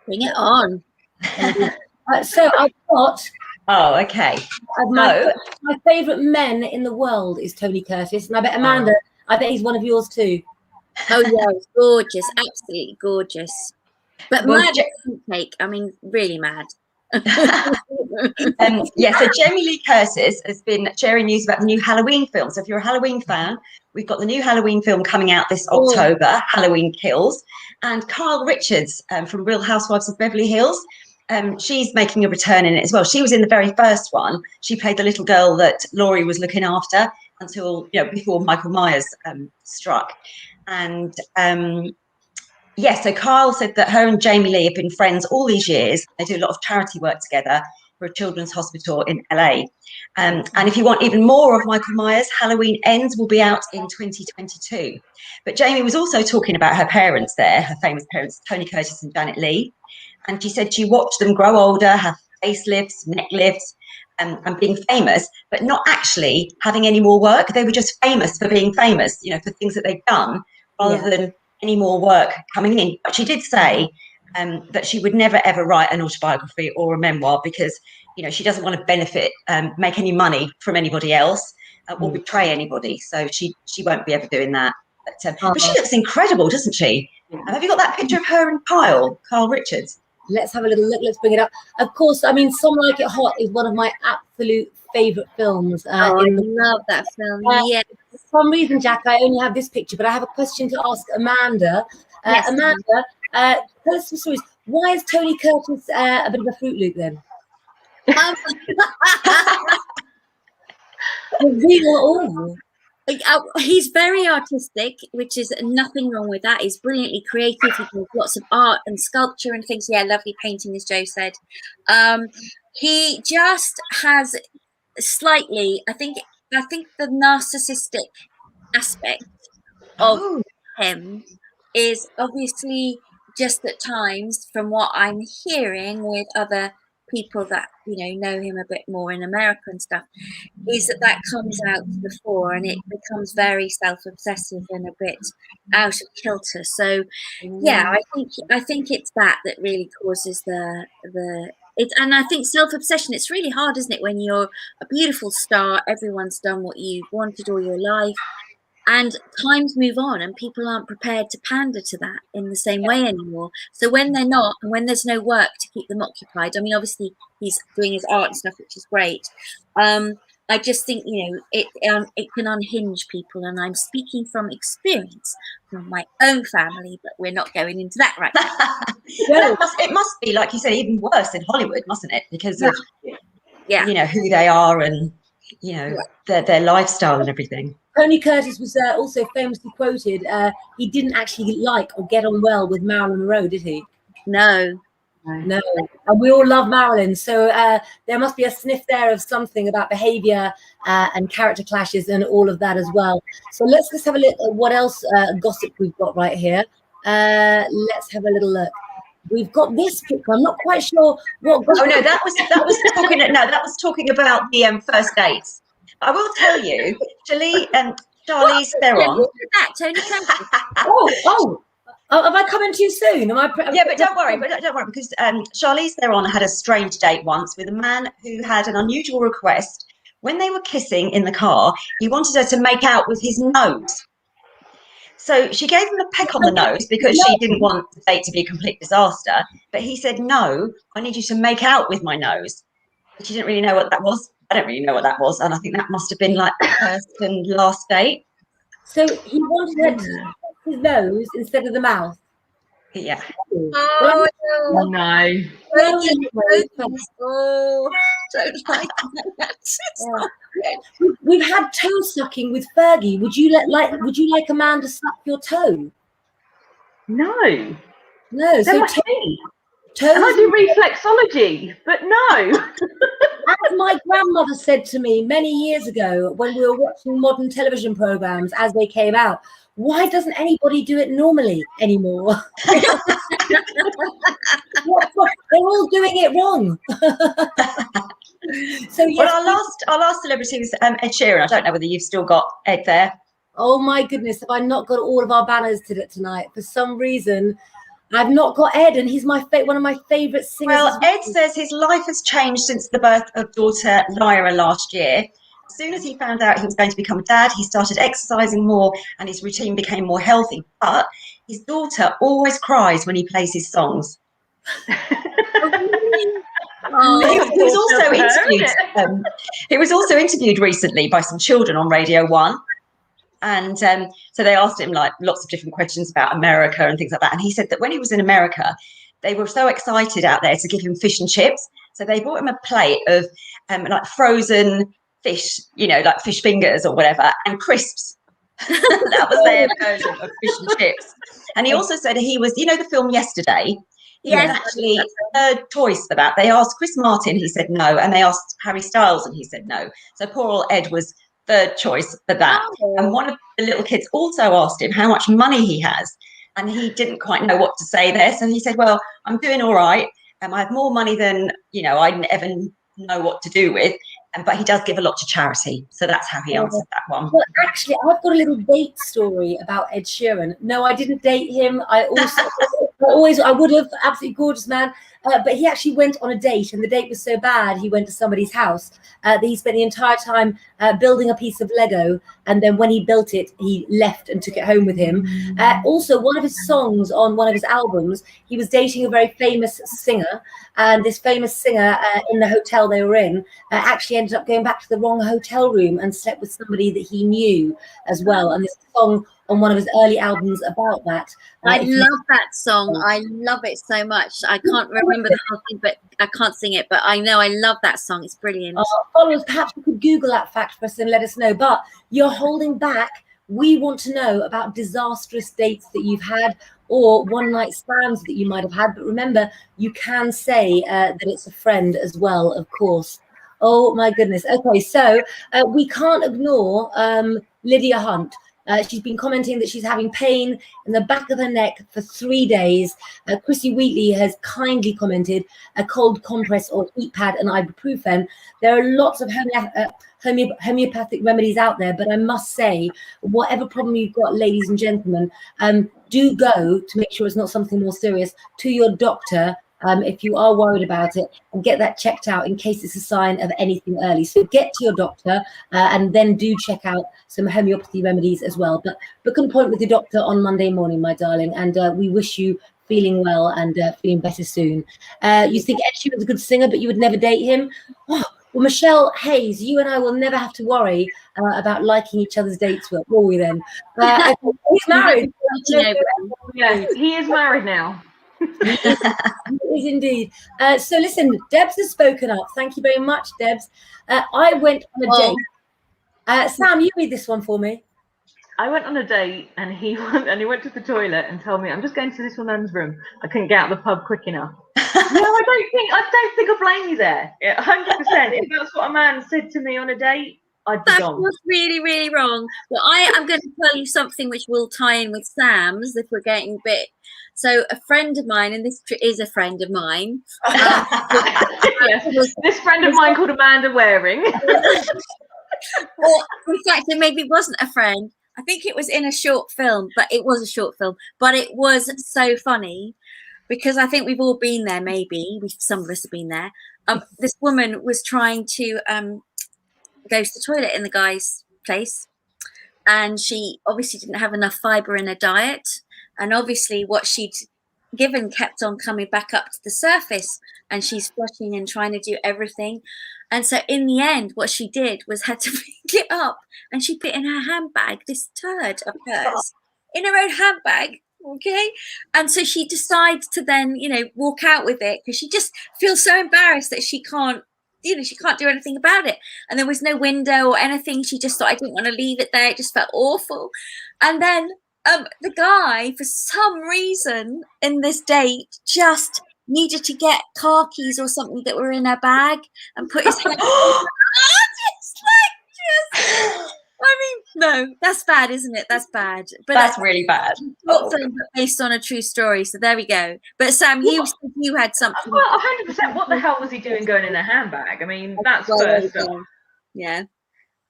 Bring it on. So I've got... Oh, okay. My favourite men in the world is Tony Curtis. And I bet, Amanda, I bet he's one of yours too. Oh, yeah, it's gorgeous. Absolutely gorgeous. But mad take. I mean, really mad. So Jamie Lee Curtis has been sharing news about the new Halloween film. So if you're a Halloween fan, we've got the new Halloween film coming out this October, Halloween Kills. And Kyle Richards from Real Housewives of Beverly Hills, she's making a return in it as well. She was in the very first one. She played the little girl that Laurie was looking after until, before Michael Myers struck. And so Kyle said that her and Jamie Lee have been friends all these years. They do a lot of charity work together. for a children's hospital in LA. And if you want even more of Michael Myers, Halloween Ends will be out in 2022. But Jamie was also talking about her parents there, her famous parents, Tony Curtis and Janet Leigh. And she said she watched them grow older, have facelifts, neck lifts, and being famous, but not actually having any more work. They were just famous for being famous, you know, for things that they've done, rather than any more work coming in. But she did say that she would never, ever write an autobiography or a memoir because, you know, she doesn't want to benefit, make any money from anybody else or betray anybody. So she won't be ever doing that. But she looks incredible, doesn't she? Have you got that picture of her and Carl Richards? Let's have a little look. Let's bring it up. Of course, I mean, Some Like It Hot is one of my absolute favourite films. I love that film. Yeah. For some reason, Jack, I only have this picture, but I have a question to ask Amanda. Yes. Amanda, tell us some stories. Why is Tony Curtis a bit of a Fruit Loop then? He's very artistic, which is nothing wrong with that. He's brilliantly creative. He does lots of art and sculpture and things. Yeah, lovely painting, as Joe said. He just has slightly, I think the narcissistic aspect of him is obviously just at times, from what I'm hearing with other people that know him a bit more in America and stuff, is that comes out to the fore, and it becomes very self-obsessive and a bit out of kilter. So yeah, I think it's that really causes and I think self-obsession, it's really hard, isn't it, when you're a beautiful star, everyone's done what you wanted all your life, and times move on and people aren't prepared to pander to that in the same way anymore. So when they're not, and when there's no work to keep them occupied, I mean, obviously he's doing his art and stuff, which is great. I just think, it can unhinge people, and I'm speaking from experience from my own family, but we're not going into that right now. It must be, like you said, even worse in Hollywood, mustn't it? Because of who they are and their lifestyle and everything. Tony Curtis was also famously quoted, he didn't actually like or get on well with Marilyn Monroe, did he? No. And we all love Marilyn, so there must be a sniff there of something about behaviour and character clashes and all of that as well. So let's just have a look at what else gossip we've got right here. Let's have a little look. We've got this picture. I'm not quite sure what. Oh no, that was talking about the first dates. I will tell you, Charlize Theron. Look at that, Tony Curtis. Have I come in too soon? Yeah, but don't worry, because Charlize Theron had a strange date once with a man who had an unusual request. When they were kissing in the car, he wanted her to make out with his nose. So she gave him a peck on the nose because she didn't want the date to be a complete disaster. But he said, "No, I need you to make out with my nose." But she didn't really know what that was. I don't really know what that was, and I think that must have been like the first and last date. So he wanted her to kiss his nose instead of the mouth. Yeah. Oh no. Oh, don't like that. We've had toe sucking with Fergie. Would you like a man to suck your toe? No. No. So toes. And I do reflexology, but no. As my grandmother said to me many years ago when we were watching modern television programs as they came out, why doesn't anybody do it normally anymore? They're all doing it wrong. So yes, well, our last celebrity was Ed Sheeran. I don't know whether you've still got Ed there. Oh my goodness, have I not got all of our banners tonight? For some reason, I've not got Ed, and he's one of my favourite singers. Well, Ed says his life has changed since the birth of daughter Lyra last year. As soon as he found out he was going to become a dad, he started exercising more and his routine became more healthy. But his daughter always cries when he plays his songs. He was also interviewed recently by some children on Radio 1. And so they asked him like lots of different questions about America and things like that. And he said that when he was in America, they were so excited out there to give him fish and chips. So they brought him a plate of like frozen fish, like fish fingers or whatever, and crisps. That was their version of fish and chips. And he also said he was, the film Yesterday. He Yes, was actually third choice for that. They asked Chris Martin, he said no, and they asked Harry Styles, and he said no. So poor old Ed was third choice for that. Oh. And one of the little kids also asked him how much money he has, and he didn't quite know what to say there. So he said, "Well, I'm doing all right. I have more money than I ever know what to do with." But he does give a lot to charity, so that's how he answered that one. Well, actually, I've got a little date story about Ed Sheeran. No, I didn't date him. I would have, absolutely gorgeous man. But he actually went on a date, and the date was so bad, he went to somebody's house that he spent the entire time building a piece of Lego, and then when he built it, he left and took it home with him. Also, one of his songs on one of his albums, he was dating a very famous singer, and this famous singer in the hotel they were in actually ended up going back to the wrong hotel room and slept with somebody that he knew as well. And this song on one of his early albums about that. I love that song. I love it so much. I can't remember the whole thing, but I can't sing it. But I know I love that song. It's brilliant. Followers, perhaps you could Google that fact for us and let us know. But you're holding back. We want to know about disastrous dates that you've had or one-night stands that you might have had. But remember, you can say that it's a friend as well, of course. Oh, my goodness. Okay, so we can't ignore Lydia Hunt. She's been commenting that she's having pain in the back of her neck for 3 days. Chrissy Wheatley has kindly commented a cold compress or heat pad and ibuprofen. There are lots of homeopathic remedies out there, but I must say, whatever problem you've got, ladies and gentlemen, do go to make sure it's not something more serious to your doctor. If you are worried about it, and get that checked out in case it's a sign of anything early. So get to your doctor and then do check out some homeopathy remedies as well. But book an appointment with your doctor on Monday morning, my darling, and we wish you feeling well and feeling better soon. You think Ed Sheeran's a good singer, but you would never date him? Oh, well, Michelle Hayes, you and I will never have to worry about liking each other's dates, will we then? He's married. Yeah, he is married now. He is indeed. So listen, Debs has spoken up. Thank you very much, Debs. I went on a date. Sam, you read this one for me. I went on a date and he went to the toilet and told me, "I'm just going to this woman's room. I couldn't get out of the pub quick enough." No, I don't think I blame you there. 100%. If that's what a man said to me on a date, I'd be That gone. was really, really wrong. But I am going to tell you something which will tie in with Sam's if we're getting a bit. So a friend of mine, and this is a friend of mine. Yes, this friend of mine called Amanda Waring. Or in fact, maybe it wasn't a friend. I think it was in a short film, but it was a short film. But it was so funny because I think we've all been there. Maybe some of us have been there. This woman was trying to go to the toilet in the guy's place, and she obviously didn't have enough fiber in her diet, and obviously what she'd given kept on coming back up to the surface, and she's flushing and trying to do everything. And so in the end, what she did was had to pick it up, and she put in her handbag this turd of hers in her own handbag. Okay, and so she decides to then walk out with it because she just feels so embarrassed that she can't do anything about it. And there was no window or anything. She just thought, I didn't want to leave it there. It just felt awful. And then the guy, for some reason in this date, just needed to get car keys or something that were in her bag and put his hand no, that's bad, isn't it? That's bad. But that's really bad. Based on a true story. So there we go. But Sam, you said you had something. Well, 100%. What the hell was he doing going in a handbag? I mean, that's first up. Yeah.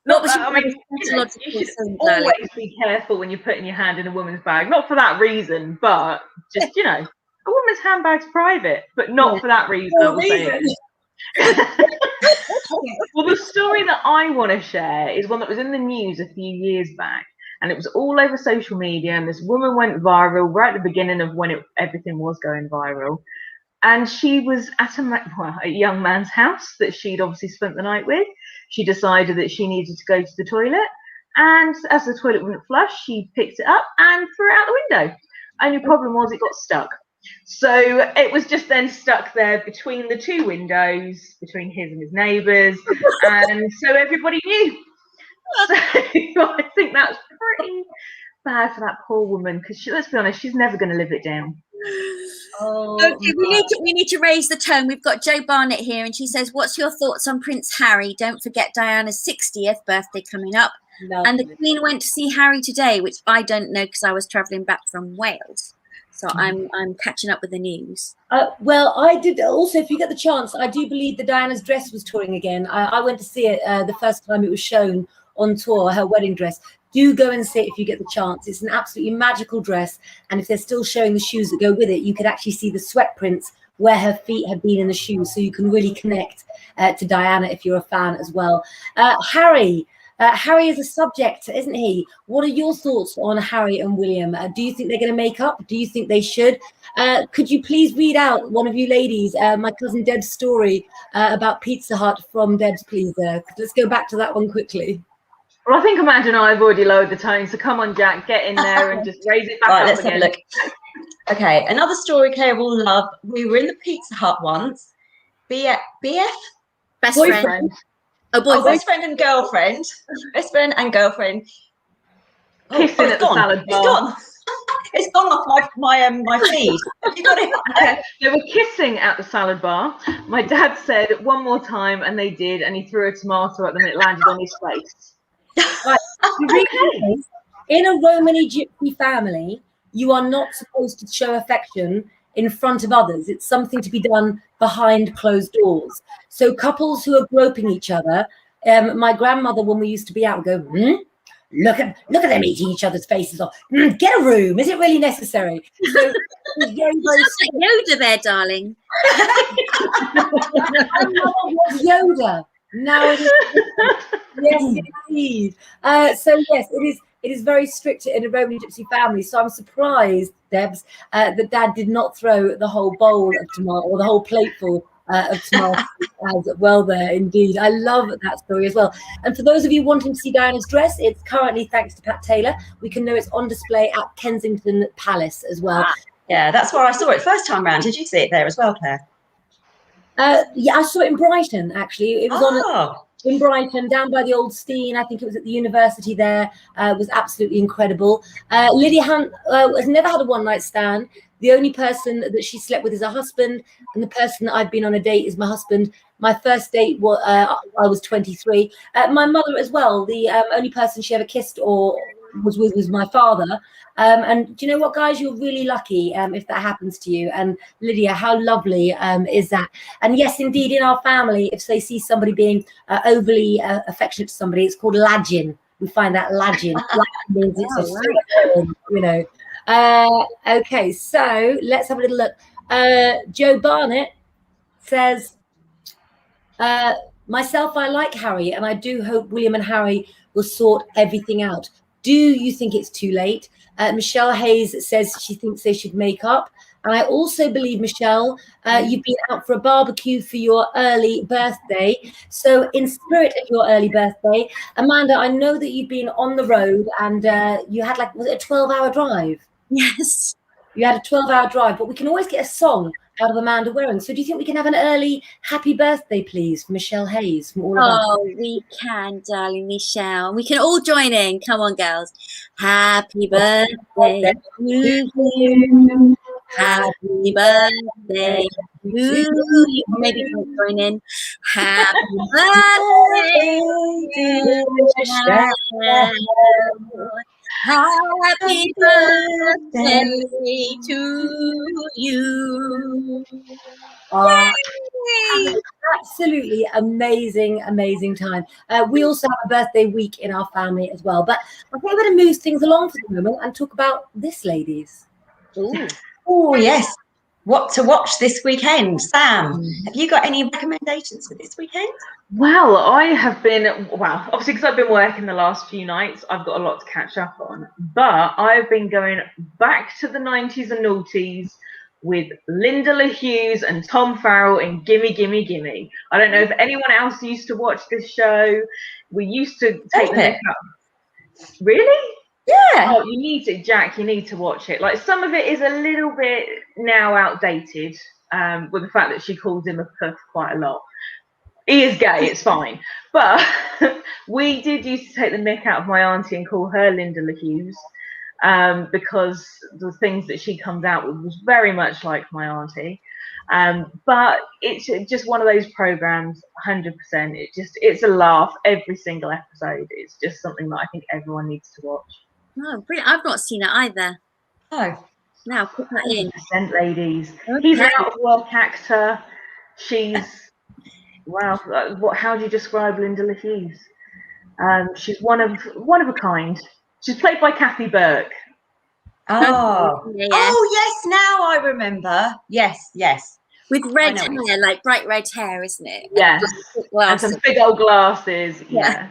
You should always be careful when you're putting your hand in a woman's bag. Not for that reason, but just, a woman's handbag's private, but not for that reason. I will say it. Well, the story that I want to share is one that was in the news a few years back, and it was all over social media, and this woman went viral right at the beginning of when everything was going viral. And she was at a young man's house that she'd obviously spent the night with. She decided that she needed to go to the toilet, and as the toilet wouldn't flush, she picked it up and threw it out the window. Only problem was it got stuck. So it was just then stuck there between the two windows, between his and his neighbours, and so everybody knew. So I think that's pretty bad for that poor woman, because let's be honest, she's never going to live it down. Oh, Okay, we need to raise the tone. We've got Jo Barnett here, and she says, "What's your thoughts on Prince Harry? Don't forget Diana's 60th birthday coming up." And the Queen went to see Harry today, which I don't know because I was travelling back from Wales. So I'm catching up with the news. Well, I did also. If you get the chance, I do believe that Diana's dress was touring again. I went to see it the first time it was shown on tour, her wedding dress. Do go and see it if you get the chance. It's an absolutely magical dress, and if they're still showing the shoes that go with it, you could actually see the sweat prints where her feet have been in the shoes, so you can really connect to Diana if you're a fan as well. Harry. Harry is a subject, isn't he? What are your thoughts on Harry and William? Do you think they're going to make up? Do you think they should? Could you please read out, one of you ladies, my cousin Deb's story about Pizza Hut from Deb's, please? Let's go back to that one quickly. Well, I think Amanda and I have already lowered the tone, so come on, Jack, get in there and just raise it back Right, up let's again. have a look. Okay, another story Claire will love. We were in the Pizza Hut once. BF? Best Boyfriend. friend. Oh, Oh, boyfriend. best friend and girlfriend. Best friend and girlfriend. Kissing it's at the gone. salad It's bar. gone. It's gone off my feed. Have you got it? Okay, they were kissing at the salad bar. My dad said one more time, and they did, and he threw a tomato at them, and it landed on his face. Right. In a Romani Gypsy family, you are not supposed to show affection in front of others. It's something to be done behind closed doors. So couples who are groping each other, my grandmother, when we used to be out, would go, look at them eating each other's faces off. Get a room. Is it really necessary? So it was very, very Yoda there, darling. was Yoda. Now it is. Yes, indeed. So yes, it is very strict in a Roman Gypsy family. So I'm surprised, Debs, that Dad did not throw the whole bowl of tomato or the whole plateful of tomatoes as well. There, indeed, I love that story as well. And for those of you wanting to see Diana's dress, it's currently, thanks to Pat Taylor, we can know it's on display at Kensington Palace as well. Yeah, that's where I saw it first time round. Did you see it there as well, Claire? Yeah, I saw it in Brighton actually. It was on. In Brighton, down by the old Steen, I think it was at the university there, was absolutely incredible. Lydia Hunt has never had a one-night stand. The only person that she slept with is her husband, and the person that I've been on a date is my husband. My first date was I was 23. My mother as well. The only person she ever kissed or was with was my father. And do you know what, guys? You're really lucky if that happens to you. And Lydia, how lovely is that? And yes, indeed, in our family, if they see somebody being overly affectionate to somebody, it's called ladging. We find that ladging. Ladging means it's you know. Okay, so let's have a little look. Jo Barnett says, myself, I like Harry, and I do hope William and Harry will sort everything out. Do you think it's too late? Michelle Hayes says she thinks they should make up. And I also believe, Michelle, you've been out for a barbecue for your early birthday. So in spirit of your early birthday, Amanda, I know that you've been on the road and you had was it a 12-hour drive? Yes. You had a 12-hour drive, but we can always get a song out of Amanda Warren. So do you think we can have an early happy birthday, please, from Michelle Hayes, from all of us? Oh, we can, darling Michelle. We can all join in. Come on, girls. Happy birthday to you. Happy birthday to you. Maybe you can join in. Happy birthday, dear Michelle. Happy birthday to you. Absolutely amazing time. We also have a birthday week in our family as well. But I think we're going to move things along for the moment and talk about this, ladies. Oh, yes. What to watch this weekend? Sam, have you got any recommendations for this weekend? Well, I have been, obviously because I've been working the last few nights, I've got a lot to catch up on. But I've been going back to the 90s and noughties with Linda LaHughes and Tom Farrell in Gimme, Gimme, Gimme. I don't know if anyone else used to watch this show. We used to take the neck up. Really? Yeah. Oh, you need to, Jack, you need to watch it. Like, some of it is a little bit now outdated, with the fact that she calls him a puff quite a lot. He is gay, it's fine. But we did used to take the mick out of my auntie and call her Linda LaHughes. because the things that she comes out with was very much like my auntie. But it's just one of those programs, 100%. It's a laugh every single episode. It's just something that I think everyone needs to watch. Oh, brilliant. I've not seen it either. Oh, Now put that in. 100%, ladies. Okay. He's an out-of-work actor. She's wow. How do you describe Linda Hughes? She's one of a kind. She's played by Kathy Burke. oh, Yeah. oh, yes. Now I remember. Yes, yes. With red know what hair, like bright red hair, isn't it? Yes, and some big old glasses. Yeah.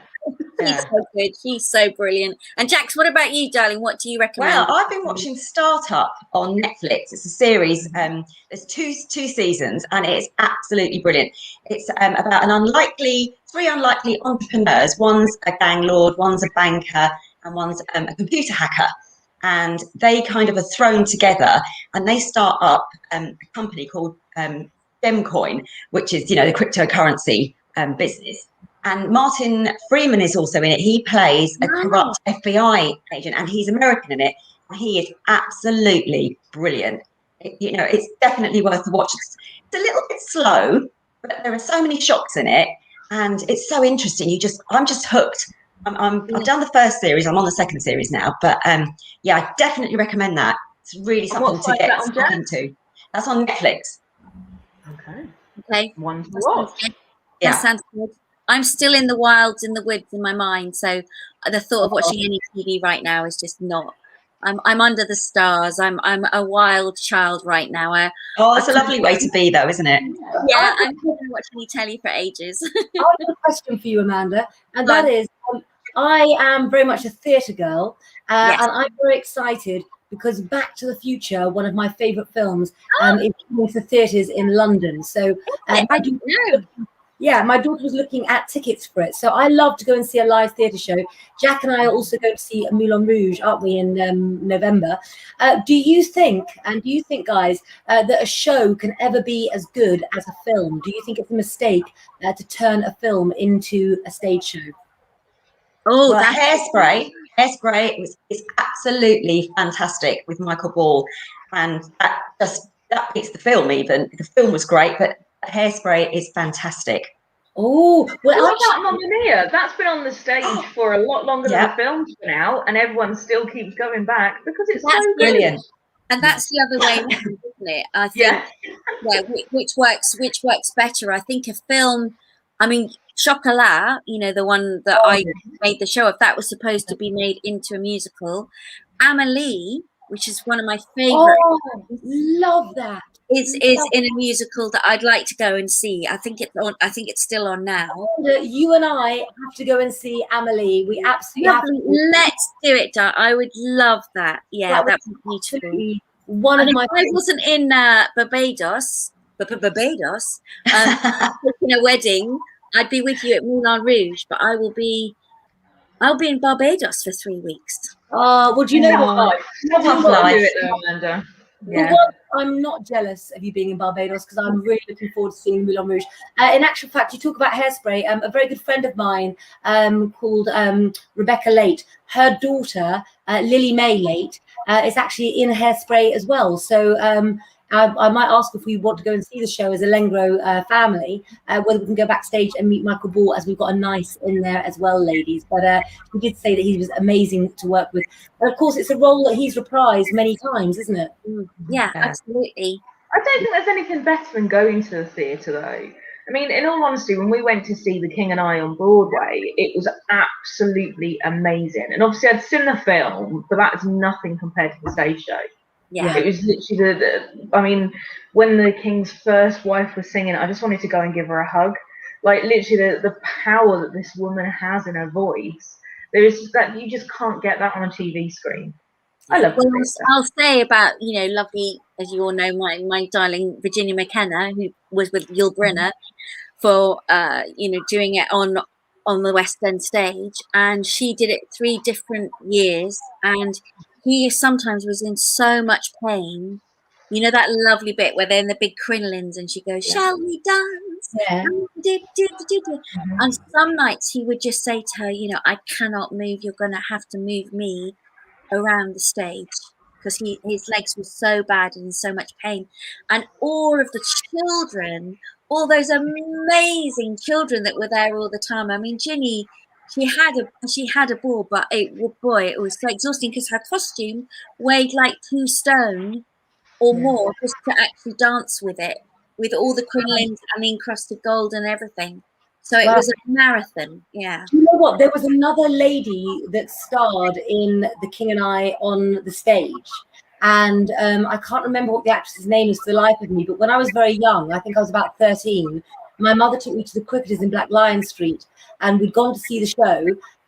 She's so good. She's so brilliant. And Jax, what about you, darling? What do you recommend? Well, I've been watching Startup on Netflix. It's a series. There's two seasons, and it's absolutely brilliant. It's about three unlikely entrepreneurs. One's a gang lord, one's a banker, and one's a computer hacker. And they kind of are thrown together, and they start up a company called Gemcoin, which is, the cryptocurrency business. And Martin Freeman is also in it. He plays a corrupt FBI agent, and he's American in it. And he is absolutely brilliant. It's definitely worth the watch. It's a little bit slow, but there are so many shocks in it, and it's so interesting. I'm just hooked. I've done the first series. I'm on the second series now, but yeah, I definitely recommend that. It's really something to get stuck into. That's on Netflix. Okay. One to watch. That sounds good. I'm still in the wilds, in the woods, in my mind. So the thought of watching any TV right now is just not. I'm under the stars. I'm a wild child right now. It's a lovely way to be, though, isn't it? Yeah, I haven't watched any telly for ages. I have a question for you, Amanda, and that is, I am very much a theatre girl, and I'm very excited because Back to the Future, one of my favourite films, is coming to theatres in London. So I didn't know. Yeah, my daughter was looking at tickets for it. So I love to go and see a live theatre show. Jack and I are also going to see Moulin Rouge, aren't we, in November? Do you think, guys, that a show can ever be as good as a film? Do you think it's a mistake to turn a film into a stage show? Oh, well, Hairspray is absolutely fantastic with Michael Ball. And that beats the film even. The film was great, but Hairspray is fantastic. Oh, well, that Mamma Mia, that's been on the stage for a lot longer than the film's been out, and everyone still keeps going back because it's so brilliant. And that's the other way, isn't it? I think, which works better. I think a film. I mean, Chocolat, the one that I made the show of, that was supposed to be made into a musical. Amelie, which is one of my favorite. Oh, love that. Is in a musical that I'd like to go and see. I think it's on. I think it's still on now. You and I have to go and see Amelie. We absolutely have to. Let's do it, Dar. I would love that. Yeah, that would be beautiful. One of my. If I wasn't in Barbados, in a wedding, I'd be with you at Moulin Rouge. But I'll be in Barbados for 3 weeks. Well, do you know what? Tough life. Do it though, Amanda. Yeah. I'm not jealous of you being in Barbados because I'm really looking forward to seeing Moulin Rouge. In actual fact, you talk about Hairspray. A very good friend of mine called Rebecca Late, her daughter, Lily May Late, is actually in Hairspray as well. So I might ask if we want to go and see the show as a Lengro family, whether we can go backstage and meet Michael Ball, as we've got a nice in there as well, ladies. But he did say that he was amazing to work with. And of course, it's a role that he's reprised many times, isn't it? Yeah, absolutely. I don't think there's anything better than going to the theatre, though. I mean, in all honesty, when we went to see The King and I on Broadway, it was absolutely amazing. And obviously, I'd seen the film, but that's nothing compared to the stage show. Yeah. It was literally I mean, when the King's first wife was singing, I just wanted to go and give her a hug. Like, literally, the power that this woman has in her voice, there is that you just can't get that on a TV screen. I love it. I'll say about, lovely, as you all know, my darling Virginia McKenna, who was with Yul Brynner for, doing it on the West End stage. And she did it 3 different years. And he sometimes was in so much pain. You know that lovely bit where they're in the big crinolines and she goes, "Shall we dance?" Yeah. And some nights he would just say to her, "I cannot move. You're going to have to move me." around the stage because his legs were so bad and in so much pain. And all of the children, all those amazing children that were there all the time. I mean, Ginny, she had a ball, but boy, it was so exhausting because her costume weighed like 2 stone or more just to actually dance with it, with all the crinolines and the encrusted gold and everything. So it Wow. was a marathon. Yeah. Do you know what? There was another lady that starred in The King and I on the stage. And I can't remember what the actress's name is for the life of me. But when I was very young, I think I was about 13, my mother took me to the Cricketers in Black Lion Street. And we'd gone to see the show.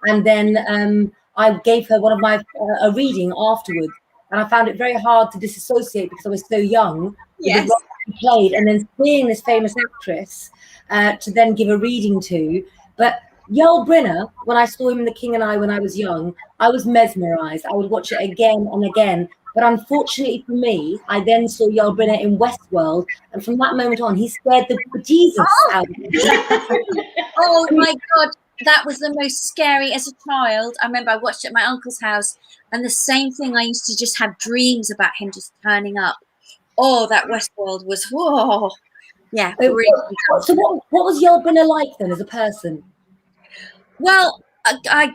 And then I gave her one of my a reading afterwards. And I found it very hard to disassociate because I was so young with the role she played. And then seeing this famous actress to then give a reading to. But Yul Brynner, when I saw him in The King and I when I was young, I was mesmerized. I would watch it again and again. But unfortunately for me, I then saw Yul Brynner in Westworld, and from that moment on, he scared the Jesus out of me. Oh my God, that was the most scary as a child. I remember I watched it at my uncle's house, and the same thing. I used to just have dreams about him just turning up. Oh, that Westworld was, whoa. Yeah. So what was Yul Brynner like then as a person? Well, I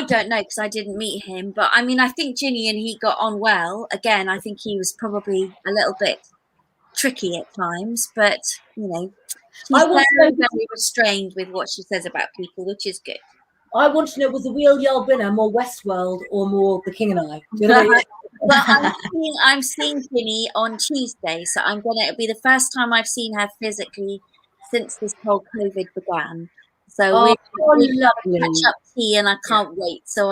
don't know because I didn't meet him, but I mean, I think Ginny and he got on well. Again, I think he was probably a little bit tricky at times, but you know, she's very restrained with what she says about people, which is good. I want to know, was the real Yul Brynner more Westworld or more The King and I? Do you know what I mean? Well, I'm seeing Ginny on Tuesday, so it'll be the first time I've seen her physically since this whole COVID began. So we're lovely. catch up tea, and I can't wait. So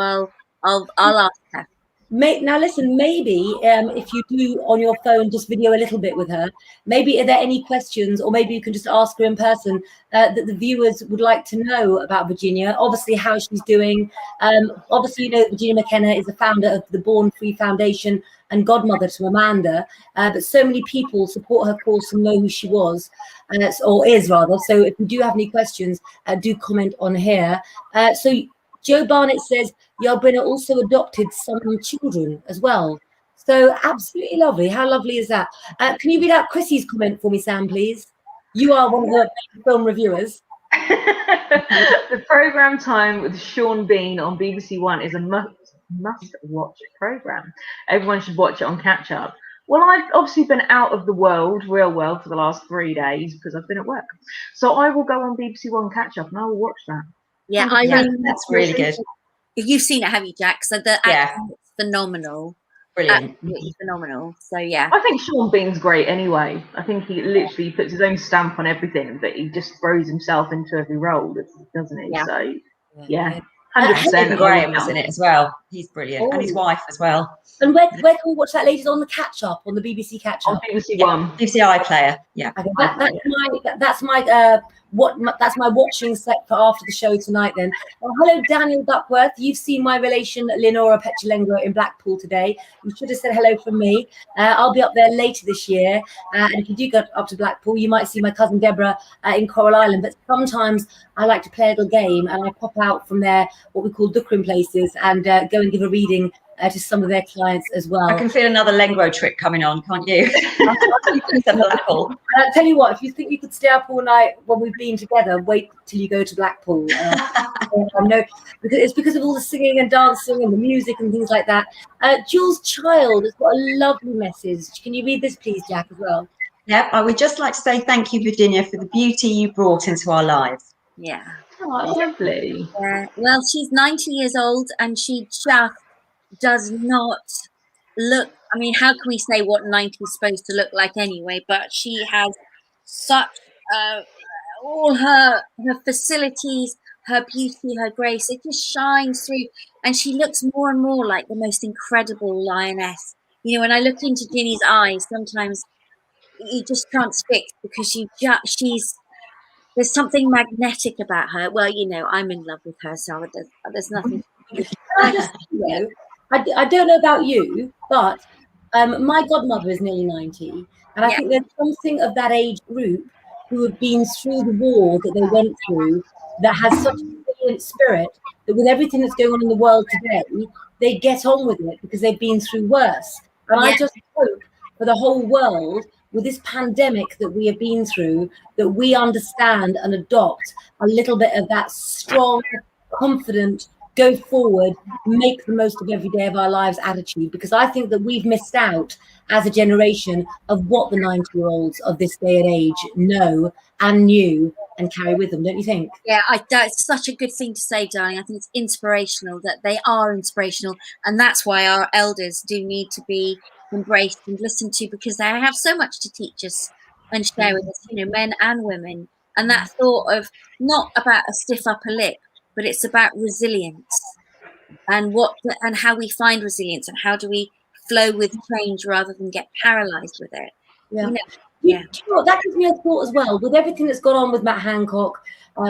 I'll ask her. Now listen, maybe if you do on your phone just video a little bit with her, maybe are there any questions, or maybe you can just ask her in person that the viewers would like to know about Virginia, obviously how she's doing. Obviously, you know, Virginia McKenna is the founder of the Born Free Foundation and godmother to Amanda, but so many people support her cause and know who she was, or is rather. So if you do have any questions, do comment on here. So Joe Barnett says Yul Brynner also adopted some children as well. So absolutely lovely. How lovely is that? Can you read out Chrissy's comment for me, Sam, please? You are one of the film reviewers. The programme time with Sean Bean on BBC One is a must-watch programme. Everyone should watch it on catch up. Well, I've obviously been out of the real world, for the last 3 days because I've been at work. So I will go on BBC One catch up and I will watch that. Yeah, that's really good. You've seen it, have you, Jack? So the acting is phenomenal. Brilliant. Absolutely phenomenal. So yeah. I think Sean Bean's great anyway. I think he literally puts his own stamp on everything, but he just throws himself into every role, doesn't he? Yeah. So yeah. 100%. Graham was in it as well. He's brilliant. And his wife as well. And where can we watch that, ladies? On the catch up, on the BBC catch up? On BBC One. BBC iPlayer. Yeah. Okay, that's my watching set for after the show tonight then. Hello, Daniel Duckworth. You've seen my relation Leonora Lengro in Blackpool today. You should have said hello from me. I'll be up there later this year. And if you do go up to Blackpool, you might see my cousin Deborah in Coral Island. But sometimes I like to play a little game and I pop out from there, what we call Duckering places, and go and give a reading to some of their clients as well. I can feel another Lengro trip coming on, can't you? Blackpool. Tell you what, if you think you could stay up all night when we've been together, wait till you go to Blackpool. No, it's because of all the singing and dancing and the music and things like that. Jules Child has got a lovely message. Can you read this, please, Jack, as well? Yeah, I would just like to say thank you, Virginia, for the beauty you brought into our lives. Yeah. Oh, lovely. Well, she's 90 years old and she just does not look, I mean, how can we say what 90 is supposed to look like anyway? But she has such all her facilities, her beauty, her grace, it just shines through, and she looks more and more like the most incredible lioness. You know, when I look into Ginny's eyes, sometimes you just can't stick because there's something magnetic about her. Well, you know, I'm in love with her, so there's nothing. I don't know about you, but my godmother is nearly 90, and I think there's something of that age group who have been through the war that they went through that has such a brilliant spirit that with everything that's going on in the world today, they get on with it because they've been through worse. And I just hope for the whole world, with this pandemic that we have been through, that we understand and adopt a little bit of that strong, confident, go forward, make the most of every day of our lives attitude, because I think that we've missed out as a generation of what the 90-year-olds of this day and age know and knew and carry with them, don't you think? Yeah, that's such a good thing to say, darling. I think it's inspirational, that they are inspirational, and that's why our elders do need to be embraced and listened to, because they have so much to teach us and share with us, you know, men and women. And that thought of not about a stiff upper lip, but it's about resilience and how we find resilience and how do we flow with change rather than get paralyzed with it. Yeah. You know, You know what, that gives me a thought as well. With everything that's gone on with Matt Hancock,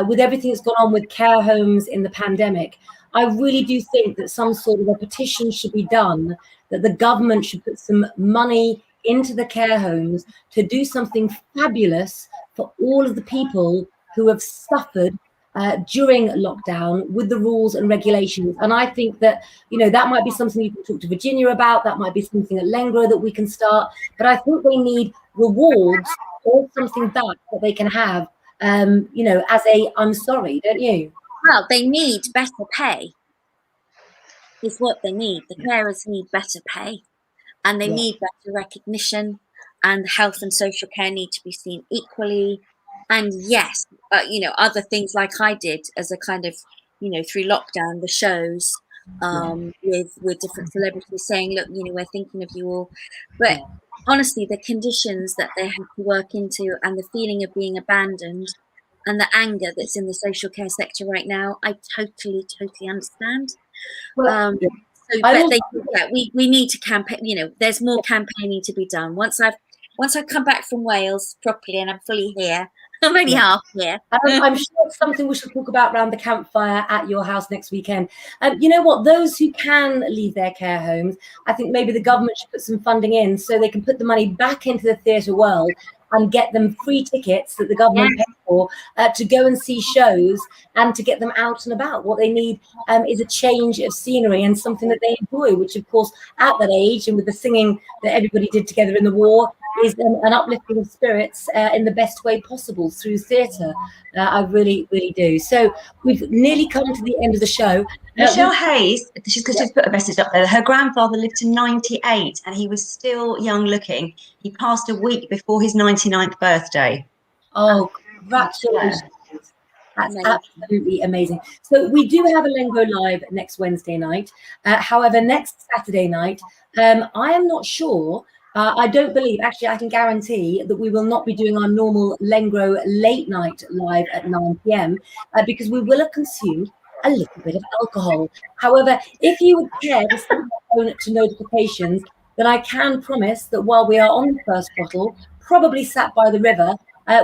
with everything that's gone on with care homes in the pandemic, I really do think that some sort of a petition should be done, that the government should put some money into the care homes to do something fabulous for all of the people who have suffered during lockdown with the rules and regulations. And I think that, you know, that might be something you can talk to Virginia about. That might be something at Lengro that we can start. But I think they need rewards or something back that they can have, you know, as a I'm sorry, don't you? well, they need better pay. Is what they need. The carers need better pay, and they need better recognition, and health and social care need to be seen equally. And yes, you know, other things like I did as a kind of, you know, through lockdown, the shows with different celebrities saying, look, you know, we're thinking of you all. But honestly, the conditions that they have to work into and the feeling of being abandoned and the anger that's in the social care sector right now, I totally understand. Well, We need to campaign. You know, there's more campaigning to be done. Once I've come back from Wales properly and I'm fully here, I'm only half here. I'm sure it's something we should talk about around the campfire at your house next weekend. You know what? Those who can leave their care homes, I think maybe the government should put some funding in so they can put the money back into the theatre world and get them free tickets that the government pays for to go and see shows and to get them out and about. What they need is a change of scenery and something that they enjoy, which of course at that age and with the singing that everybody did together in the war is an uplifting of spirits in the best way possible through theatre. I really do. So we've nearly come to the end of the show. Michelle Hayes, she's just put a message up there. Her grandfather lived to 98 and he was still young looking. He passed a week before his 99th birthday. Oh, congratulations. That's absolutely amazing. So we do have a Lengro Live next Wednesday night. However, next Saturday night, I am not sure. I don't believe, actually, I can guarantee that we will not be doing our normal Lengro late night live at 9 p.m. Because we will have consumed a little bit of alcohol. However, if you would care to set your phone to notifications, then I can promise that while we are on the first bottle, probably sat by the river,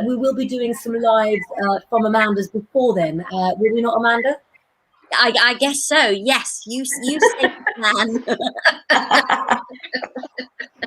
we will be doing some lives from Amanda's before then. Will we not, Amanda? I guess so. Yes, you say plan.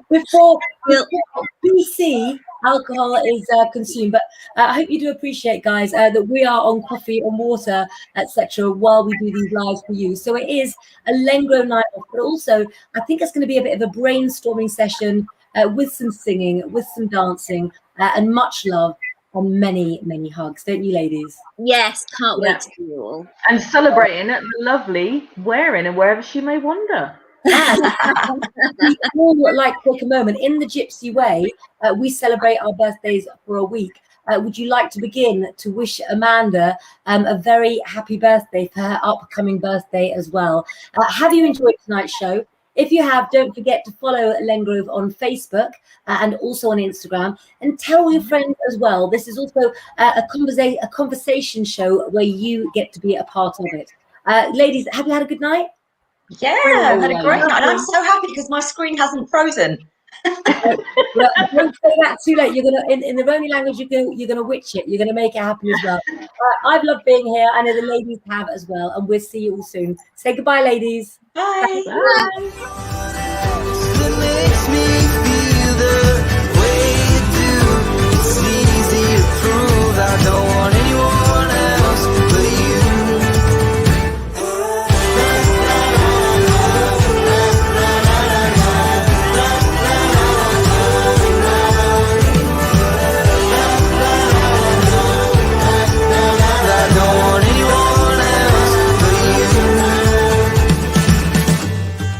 Before BC alcohol is consumed, but I hope you do appreciate, guys, that we are on coffee and water, etc., while we do these lives for you. So it is a Lengro night off, but also I think it's going to be a bit of a brainstorming session with some singing, with some dancing, and much love and many hugs, don't you, ladies? Yes, can't wait to see you all. And celebrating the lovely wearing and wherever she may wander. We all like take a moment in the Gypsy way. We celebrate our birthdays for a week. Would you like to begin to wish Amanda a very happy birthday for her upcoming birthday as well? Have you enjoyed tonight's show? If you have, don't forget to follow Lengro on Facebook and also on Instagram, and tell your friends as well. This is also a conversation show where you get to be a part of it. Ladies, have you had a good night? Yeah, I've had a great night. And I'm so happy because my screen hasn't frozen. Well, don't say that too late. You're gonna in the Roni language. You're gonna witch it. You're gonna make it happen as well. I've loved being here. I know the ladies have as well, and we'll see you all soon. Say goodbye, ladies. Bye. Bye.